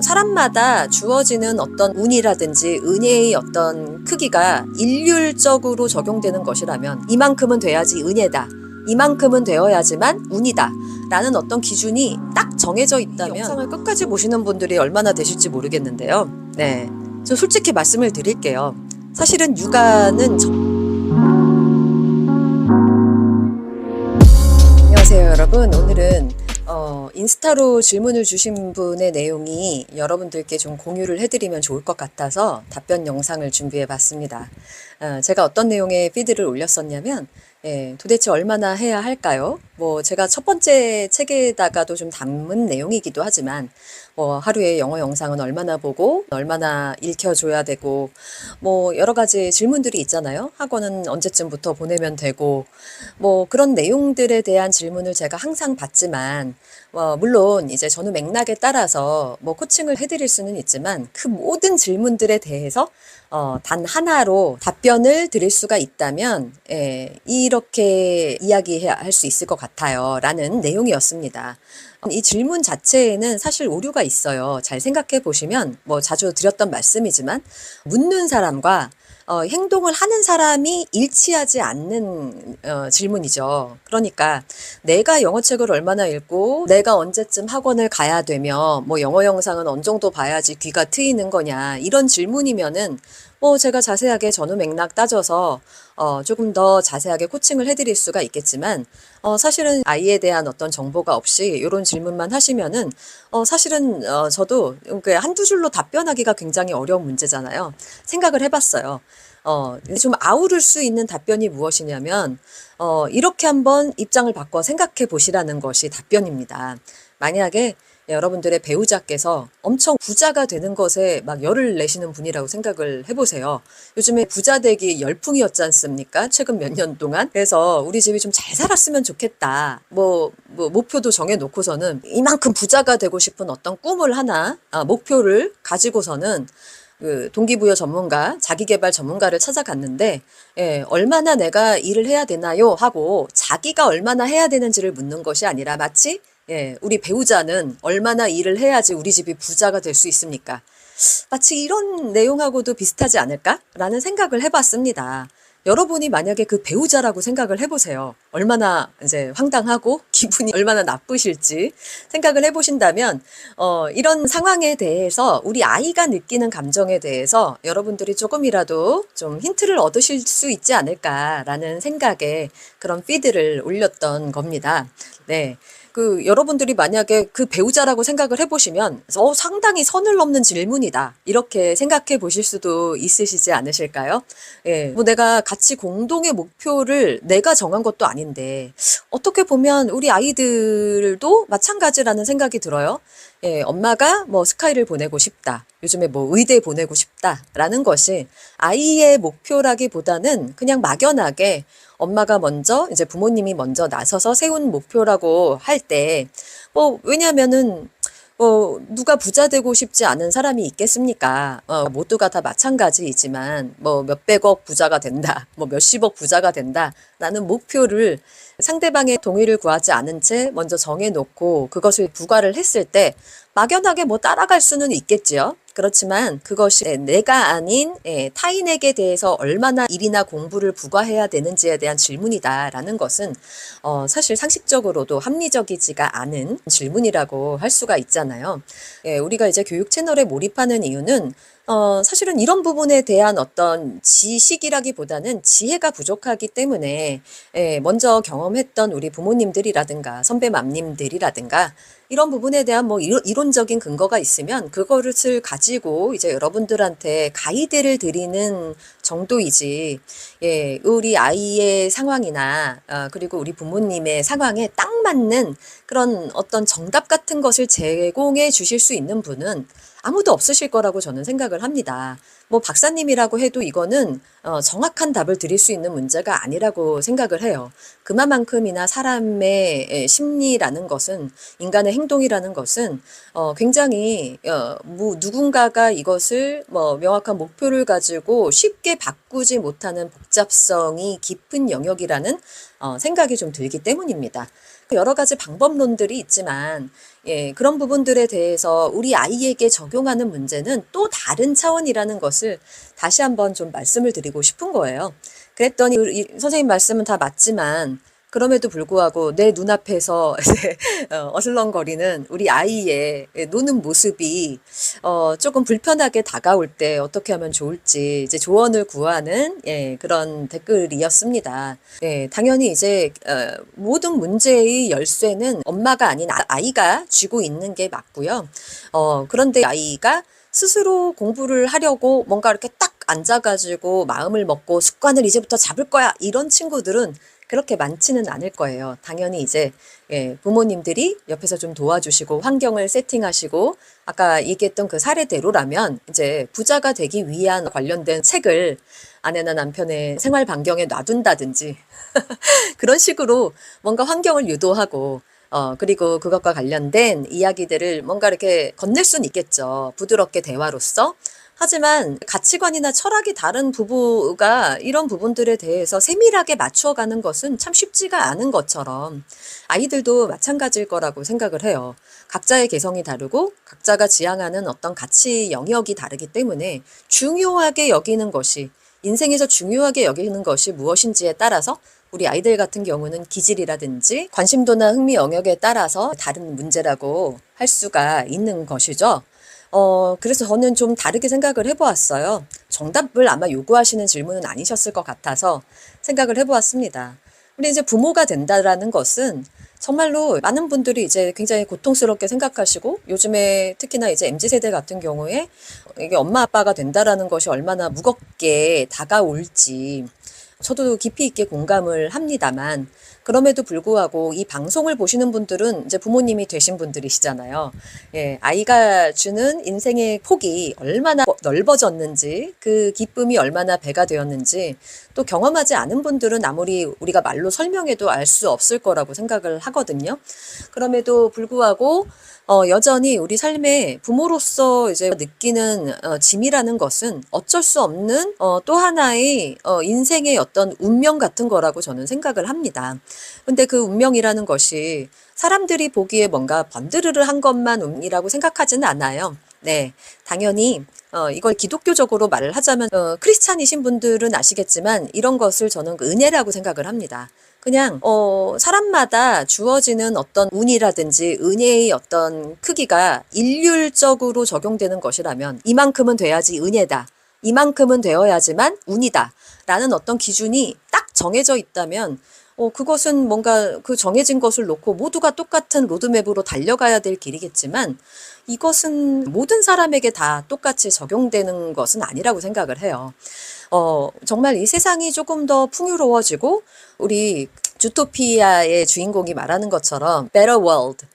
사람마다 주어지는 어떤 운이라든지 은혜의 어떤 크기가 일률적으로 적용되는 것이라면 이만큼은 돼야지 은혜다. 이만큼은 되어야지만 운이다. 라는 어떤 기준이 딱 정해져 있다면 영상을 끝까지 보시는 분들이 얼마나 되실지 모르겠는데요. 네. 저 솔직히 말씀을 드릴게요. 사실은 육아는 안녕하세요, 여러분. 오늘은 인스타로 질문을 주신 분의 내용이 여러분들께 좀 공유를 해드리면 좋을 것 같아서 답변 영상을 준비해 봤습니다. 제가 어떤 내용의 피드를 올렸었냐면, 도대체 얼마나 해야 할까요? 제가 첫 번째 책에다가도 좀 담은 내용이기도 하지만, 하루에 영어 영상은 얼마나 보고, 얼마나 읽혀줘야 되고, 여러 가지 질문들이 있잖아요. 학원은 언제쯤부터 보내면 되고, 그런 내용들에 대한 질문을 제가 항상 받지만, 물론 이제 전후 맥락에 따라서 코칭을 해드릴 수는 있지만, 그 모든 질문들에 대해서 단 하나로 답변을 드릴 수가 있다면, 이렇게 이야기해야 할 수 있을 것 같아요. 라는 내용이었습니다. 이 질문 자체에는 사실 오류가 있어요. 잘 생각해 보시면, 자주 드렸던 말씀이지만, 묻는 사람과 행동을 하는 사람이 일치하지 않는 질문이죠. 그러니까 내가 영어책을 얼마나 읽고 내가 언제쯤 학원을 가야 되며 영어 영상은 어느 정도 봐야지 귀가 트이는 거냐 이런 질문이면은 제가 자세하게 전후 맥락 따져서 조금 더 자세하게 코칭을 해드릴 수가 있겠지만 사실은 아이에 대한 어떤 정보가 없이 이런 질문만 하시면은 사실은 저도 한두 줄로 답변하기가 굉장히 어려운 문제잖아요. 생각을 해봤어요. 좀 아우를 수 있는 답변이 무엇이냐면 이렇게 한번 입장을 바꿔 생각해 보시라는 것이 답변입니다. 만약에 여러분들의 배우자께서 엄청 부자가 되는 것에 막 열을 내시는 분이라고 생각을 해보세요. 요즘에 부자 되기 열풍이었지 않습니까? 최근 몇 년 동안. 그래서 우리 집이 좀 잘 살았으면 좋겠다. 목표도 정해놓고서는 이만큼 부자가 되고 싶은 어떤 꿈을 하나, 목표를 가지고서는 그 동기부여 전문가, 자기계발 전문가를 찾아갔는데, 얼마나 내가 일을 해야 되나요? 하고 자기가 얼마나 해야 되는지를 묻는 것이 아니라 마치 우리 배우자는 얼마나 일을 해야지 우리 집이 부자가 될 수 있습니까? 마치 이런 내용하고도 비슷하지 않을까라는 생각을 해봤습니다. 여러분이 만약에 그 배우자라고 생각을 해보세요. 얼마나 이제 황당하고 기분이 얼마나 나쁘실지 생각을 해보신다면, 이런 상황에 대해서 우리 아이가 느끼는 감정에 대해서 여러분들이 조금이라도 좀 힌트를 얻으실 수 있지 않을까라는 생각에 그런 피드를 올렸던 겁니다. 네. 여러분들이 만약에 그 배우자라고 생각을 해보시면, 상당히 선을 넘는 질문이다. 이렇게 생각해 보실 수도 있으시지 않으실까요? 내가 같이 공동의 목표를 내가 정한 것도 아닌데, 어떻게 보면 우리 아이들도 마찬가지라는 생각이 들어요. 엄마가 스카이를 보내고 싶다. 요즘에 의대 보내고 싶다라는 것이 아이의 목표라기보다는 그냥 막연하게 엄마가 먼저, 이제 부모님이 먼저 나서서 세운 목표라고 할 때, 왜냐면은, 누가 부자 되고 싶지 않은 사람이 있겠습니까? 모두가 다 마찬가지이지만, 몇백억 부자가 된다, 몇십억 부자가 된다, 라는 목표를 상대방의 동의를 구하지 않은 채 먼저 정해놓고 그것을 부과를 했을 때, 막연하게 따라갈 수는 있겠지요. 그렇지만 그것이 내가 아닌 타인에게 대해서 얼마나 일이나 공부를 부과해야 되는지에 대한 질문이다라는 것은 사실 상식적으로도 합리적이지가 않은 질문이라고 할 수가 있잖아요. 우리가 이제 교육 채널에 몰입하는 이유는 사실은 이런 부분에 대한 어떤 지식이라기보다는 지혜가 부족하기 때문에 먼저 경험했던 우리 부모님들이라든가 선배맘님들이라든가 이런 부분에 대한 이론적인 근거가 있으면 그거를 가지고 이제 여러분들한테 가이드를 드리는 정도이지, 우리 아이의 상황이나 그리고 우리 부모님의 상황에 딱 맞는 그런 어떤 정답 같은 것을 제공해 주실 수 있는 분은 아무도 없으실 거라고 저는 생각을 합니다. 박사님이라고 해도 이거는 정확한 답을 드릴 수 있는 문제가 아니라고 생각을 해요. 그만큼이나 사람의 심리라는 것은, 인간의 행동이라는 것은 굉장히 누군가가 이것을 명확한 목표를 가지고 쉽게 바꾸지 못하는 복잡성이 깊은 영역이라는 생각이 좀 들기 때문입니다. 여러 가지 방법론들이 있지만 예, 그런 부분들에 대해서 우리 아이에게 적용하는 문제는 또 다른 차원이라는 것을 다시 한번 좀 말씀을 드리고 싶은 거예요. 그랬더니 선생님 말씀은 다 맞지만 그럼에도 불구하고 내 눈앞에서 이제 어슬렁거리는 우리 아이의 노는 모습이 조금 불편하게 다가올 때 어떻게 하면 좋을지 이제 조언을 구하는 예, 그런 댓글이었습니다. 예, 당연히 이제 모든 문제의 열쇠는 엄마가 아닌 아이가 쥐고 있는 게 맞고요. 그런데 아이가 스스로 공부를 하려고 뭔가 이렇게 딱 앉아가지고 마음을 먹고 습관을 이제부터 잡을 거야 이런 친구들은 그렇게 많지는 않을 거예요. 당연히 이제 예, 부모님들이 옆에서 좀 도와주시고 환경을 세팅하시고 아까 얘기했던 그 사례대로라면 이제 부자가 되기 위한 관련된 책을 아내나 남편의 생활 반경에 놔둔다든지 그런 식으로 뭔가 환경을 유도하고 그리고 그것과 관련된 이야기들을 뭔가 이렇게 건넬 수는 있겠죠. 부드럽게 대화로서. 하지만 가치관이나 철학이 다른 부부가 이런 부분들에 대해서 세밀하게 맞추어가는 것은 참 쉽지가 않은 것처럼 아이들도 마찬가지일 거라고 생각을 해요. 각자의 개성이 다르고 각자가 지향하는 어떤 가치 영역이 다르기 때문에 중요하게 여기는 것이 인생에서 중요하게 여기는 것이 무엇인지에 따라서 우리 아이들 같은 경우는 기질이라든지 관심도나 흥미 영역에 따라서 다른 문제라고 할 수가 있는 것이죠. 그래서 저는 좀 다르게 생각을 해보았어요. 정답을 아마 요구하시는 질문은 아니셨을 것 같아서 생각을 해보았습니다. 우리 이제 부모가 된다라는 것은 정말로 많은 분들이 이제 굉장히 고통스럽게 생각하시고 요즘에 특히나 이제 MZ세대 같은 경우에 이게 엄마 아빠가 된다라는 것이 얼마나 무겁게 다가올지 저도 깊이 있게 공감을 합니다만 그럼에도 불구하고 이 방송을 보시는 분들은 이제 부모님이 되신 분들이시잖아요. 예, 아이가 주는 인생의 폭이 얼마나 넓어졌는지 그 기쁨이 얼마나 배가 되었는지 또 경험하지 않은 분들은 아무리 우리가 말로 설명해도 알 수 없을 거라고 생각을 하거든요. 그럼에도 불구하고 여전히 우리 삶에 부모로서 이제 느끼는 짐이라는 것은 어쩔 수 없는 또 하나의 인생의 어떤 운명 같은 거라고 저는 생각을 합니다. 근데 그 운명이라는 것이 사람들이 보기에 뭔가 번드르르 한 것만 운이라고 생각하지는 않아요. 네, 당연히 이걸 기독교적으로 말을 하자면 크리스찬이신 분들은 아시겠지만 이런 것을 저는 은혜라고 생각을 합니다. 그냥 사람마다 주어지는 어떤 운이라든지 은혜의 어떤 크기가 일률적으로 적용되는 것이라면 이만큼은 돼야지 은혜다. 이만큼은 되어야지만 운이다. 라는 어떤 기준이 딱 정해져 있다면 그것은 뭔가 그 정해진 것을 놓고 모두가 똑같은 로드맵으로 달려가야 될 길이겠지만 이것은 모든 사람에게 다 똑같이 적용되는 것은 아니라고 생각을 해요. 정말 이 세상이 조금 더 풍요로워지고 우리 주토피아의 주인공이 말하는 것처럼 better world,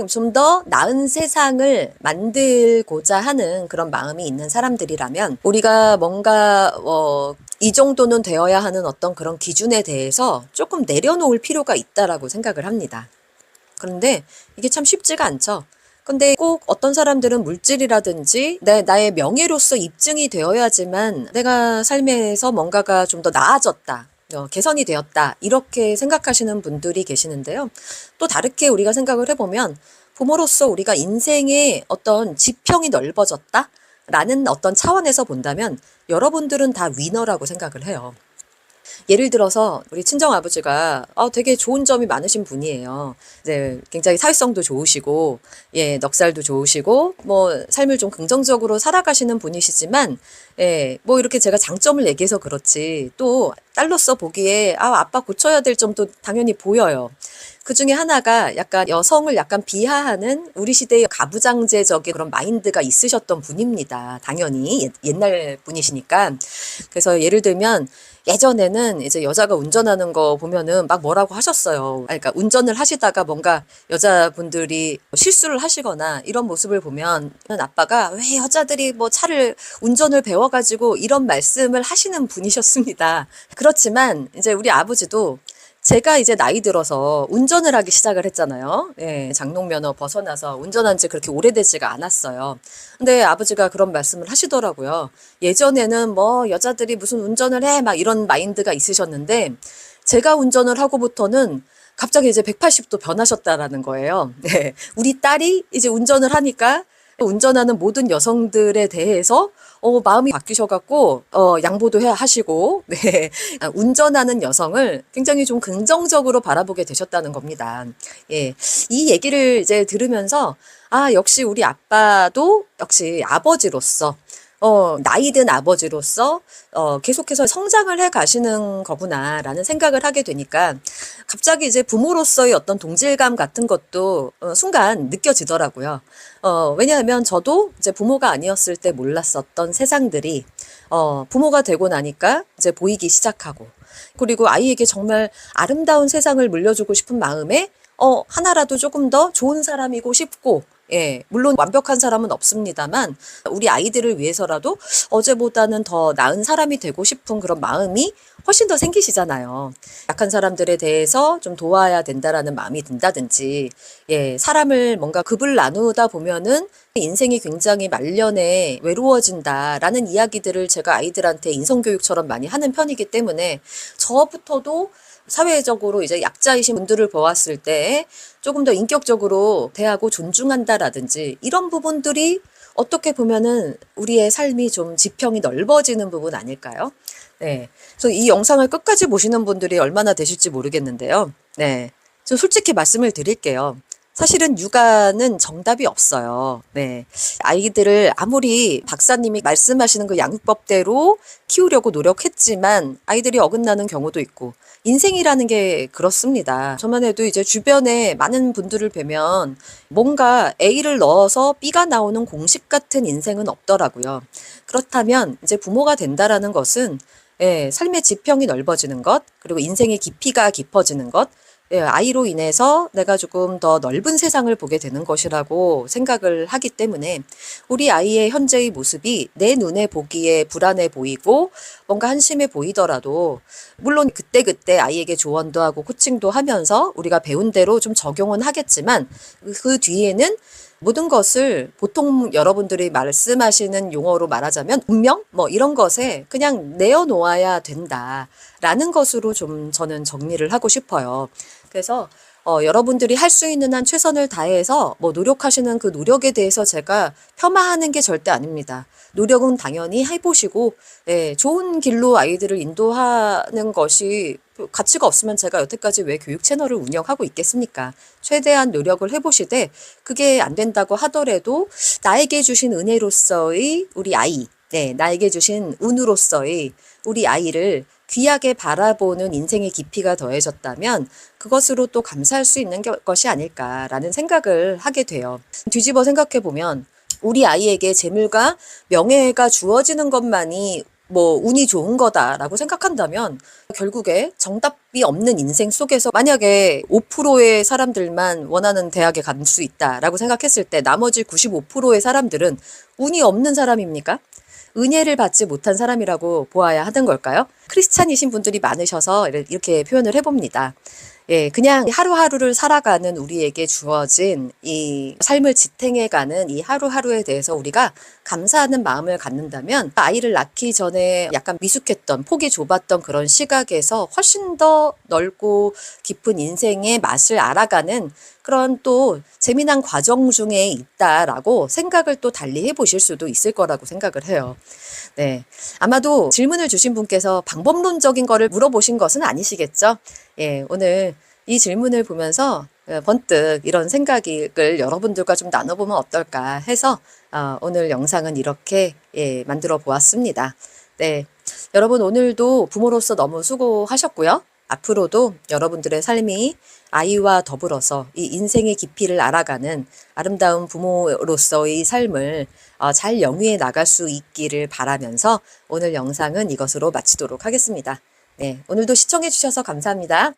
좀 더 나은 세상을 만들고자 하는 그런 마음이 있는 사람들이라면 우리가 뭔가 이 정도는 되어야 하는 어떤 그런 기준에 대해서 조금 내려놓을 필요가 있다라고 생각을 합니다. 그런데 이게 참 쉽지가 않죠. 근데 꼭 어떤 사람들은 물질이라든지 나의 명예로서 입증이 되어야지만 내가 삶에서 뭔가가 좀 더 나아졌다. 개선이 되었다. 이렇게 생각하시는 분들이 계시는데요. 또 다르게 우리가 생각을 해보면 부모로서 우리가 인생의 어떤 지평이 넓어졌다. 라는 어떤 차원에서 본다면 여러분들은 다 위너라고 생각을 해요. 예를 들어서 우리 친정아버지가 되게 좋은 점이 많으신 분이에요. 이제 굉장히 사회성도 좋으시고 예, 넉살도 좋으시고 뭐 삶을 좀 긍정적으로 살아가시는 분이시지만 예, 뭐 이렇게 제가 장점을 얘기해서 그렇지 또 딸로서 보기에 아빠 고쳐야 될 점도 당연히 보여요. 그 중에 하나가 약간 여성을 약간 비하하는 우리 시대의 가부장제적인 그런 마인드가 있으셨던 분입니다. 당연히 옛날 분이시니까. 그래서 예를 들면 예전에는 이제 여자가 운전하는 거 보면은 막 뭐라고 하셨어요. 그러니까 운전을 하시다가 뭔가 여자분들이 실수를 하시거나 이런 모습을 보면 아빠가 왜 여자들이 뭐 차를 운전을 배워가지고 이런 말씀을 하시는 분이셨습니다. 그렇지만 이제 우리 아버지도 제가 이제 나이 들어서 운전을 하기 시작을 했잖아요. 예, 장롱면허 벗어나서 운전한 지 그렇게 오래되지가 않았어요. 근데 아버지가 그런 말씀을 하시더라고요. 예전에는 뭐 여자들이 무슨 운전을 해 막 이런 마인드가 있으셨는데 제가 운전을 하고부터는 갑자기 이제 180도 변하셨다라는 거예요. 네. 우리 딸이 이제 운전을 하니까 운전하는 모든 여성들에 대해서 마음이 바뀌셔갖고 양보도 하시고 네. 운전하는 여성을 굉장히 좀 긍정적으로 바라보게 되셨다는 겁니다. 예. 이 얘기를 이제 들으면서 역시 우리 아빠도 역시 아버지로서 나이 든 아버지로서 계속해서 성장을 해 가시는 거구나라는 생각을 하게 되니까 갑자기 이제 부모로서의 어떤 동질감 같은 것도 순간 느껴지더라고요. 왜냐하면 저도 이제 부모가 아니었을 때 몰랐었던 세상들이 부모가 되고 나니까 이제 보이기 시작하고, 그리고 아이에게 정말 아름다운 세상을 물려주고 싶은 마음에 하나라도 조금 더 좋은 사람이고 싶고, 예, 물론 완벽한 사람은 없습니다만 우리 아이들을 위해서라도 어제보다는 더 나은 사람이 되고 싶은 그런 마음이 훨씬 더 생기시잖아요. 약한 사람들에 대해서 좀 도와야 된다라는 마음이 든다든지, 예, 사람을 뭔가 급을 나누다 보면은 인생이 굉장히 말년에 외로워진다라는 이야기들을 제가 아이들한테 인성교육처럼 많이 하는 편이기 때문에 저부터도 사회적으로 이제 약자이신 분들을 보았을 때 조금 더 인격적으로 대하고 존중한다라든지 이런 부분들이 어떻게 보면은 우리의 삶이 좀 지평이 넓어지는 부분 아닐까요? 네. 그래서 이 영상을 끝까지 보시는 분들이 얼마나 되실지 모르겠는데요. 네. 저 솔직히 말씀을 드릴게요. 사실은 육아는 정답이 없어요. 네. 아이들을 아무리 박사님이 말씀하시는 그 양육법대로 키우려고 노력했지만 아이들이 어긋나는 경우도 있고, 인생이라는 게 그렇습니다. 저만 해도 이제 주변에 많은 분들을 뵈면 뭔가 A를 넣어서 B가 나오는 공식 같은 인생은 없더라고요. 그렇다면 이제 부모가 된다라는 것은, 예, 삶의 지평이 넓어지는 것, 그리고 인생의 깊이가 깊어지는 것, 예, 아이로 인해서 내가 조금 더 넓은 세상을 보게 되는 것이라고 생각을 하기 때문에 우리 아이의 현재의 모습이 내 눈에 보기에 불안해 보이고 뭔가 한심해 보이더라도, 물론 그때그때 아이에게 조언도 하고 코칭도 하면서 우리가 배운 대로 좀 적용은 하겠지만 그 뒤에는 모든 것을 보통 여러분들이 말씀하시는 용어로 말하자면 운명? 뭐 이런 것에 그냥 내어놓아야 된다라는 것으로 좀 저는 정리를 하고 싶어요. 그래서 여러분들이 할 수 있는 한 최선을 다해서 뭐 노력하시는 그 노력에 대해서 제가 폄하하는 게 절대 아닙니다. 노력은 당연히 해보시고, 예, 좋은 길로 아이들을 인도하는 것이 가치가 없으면 제가 여태까지 왜 교육 채널을 운영하고 있겠습니까? 최대한 노력을 해보시되 그게 안 된다고 하더라도 나에게 주신 은혜로서의 우리 아이, 네, 나에게 주신 운으로서의 우리 아이를 귀하게 바라보는 인생의 깊이가 더해졌다면 그것으로 또 감사할 수 있는 것이 아닐까라는 생각을 하게 돼요. 뒤집어 생각해 보면 우리 아이에게 재물과 명예가 주어지는 것만이 뭐 운이 좋은 거다라고 생각한다면 결국에 정답이 없는 인생 속에서 만약에 5%의 사람들만 원하는 대학에 갈 수 있다라고 생각했을 때 나머지 95%의 사람들은 운이 없는 사람입니까? 은혜를 받지 못한 사람이라고 보아야 하는 걸까요? 크리스찬이신 분들이 많으셔서 이렇게 표현을 해봅니다. 예, 그냥 하루하루를 살아가는 우리에게 주어진 이 삶을 지탱해가는 이 하루하루에 대해서 우리가 감사하는 마음을 갖는다면 아이를 낳기 전에 약간 미숙했던, 폭이 좁았던 그런 시각에서 훨씬 더 넓고 깊은 인생의 맛을 알아가는 그런 또 재미난 과정 중에 있다라고 생각을 또 달리 해보실 수도 있을 거라고 생각을 해요. 네. 아마도 질문을 주신 분께서 방법론적인 거를 물어보신 것은 아니시겠죠? 예, 오늘 이 질문을 보면서 번뜩 이런 생각을 여러분들과 좀 나눠보면 어떨까 해서 오늘 영상은 이렇게 만들어 보았습니다. 네. 여러분 오늘도 부모로서 너무 수고하셨고요. 앞으로도 여러분들의 삶이 아이와 더불어서 이 인생의 깊이를 알아가는 아름다운 부모로서의 삶을 잘 영위해 나갈 수 있기를 바라면서 오늘 영상은 이것으로 마치도록 하겠습니다. 네, 오늘도 시청해 주셔서 감사합니다.